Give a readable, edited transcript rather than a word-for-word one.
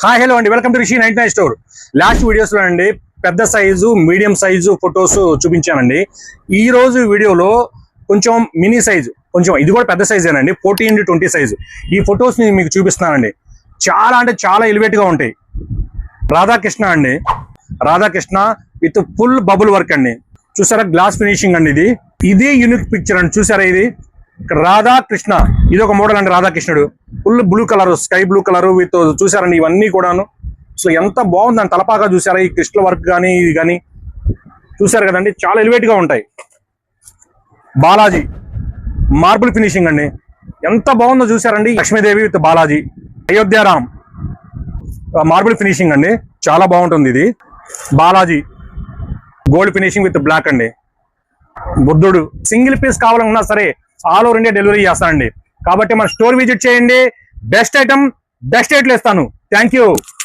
Hi hello అండి, welcome to Rishi 99 store. Last వీడియోస్లో అండి పెద్ద సైజు మీడియం సైజు ఫొటోస్ చూపించానండి. ఈ రోజు వీడియోలో కొంచెం మినీ సైజు, కొంచెం ఇది కూడా పెద్ద సైజేనండి, 14x20 సైజు. ఈ ఫొటోస్ ని మీకు చూపిస్తున్నానండి. చాలా అంటే చాలా ఎలివేట్ గా ఉంటాయి. రాధాకృష్ణ అండి, Radhakrishna with full bubble work అండి. చూసారా, గ్లాస్ ఫినిషింగ్ అండి. ఇది యూనిక్ పిక్చర్ అండి. చూసారా, ఇది రాధాకృష్ణ, ఇది ఒక మోడల్ అండి. రాధాకృష్ణుడు full blue colour, sky blue colour with చూసారండి ఇవన్నీ కూడాను. సో ఎంత బాగుందని తలపాగా చూసారా, ఈ క్రిస్టల్ వర్క్ కానీ ఇది కానీ చూసారు కదండి, చాలా ఎలివేట్ గా ఉంటాయి. బాలాజీ మార్బుల్ ఫినిషింగ్ అండి, ఎంత బాగుందో చూసారండి. Lakshmidevi with Balaji. Ayodhyaram marble finishing అండి, చాలా బాగుంటుంది. ఇది Balaji gold finishing with black అండి. బుద్ధుడు సింగిల్ పీస్ కావాలన్నా సరే ఆల్ ఓవర్ ఇండియా డెలివరీ చేస్తానండి. కాబట్టి మన స్టోర్ విజిట్ చేయండి. బెస్ట్ ఐటమ్ బెస్ట్ రేట్లు ఇస్తాను. Thank you.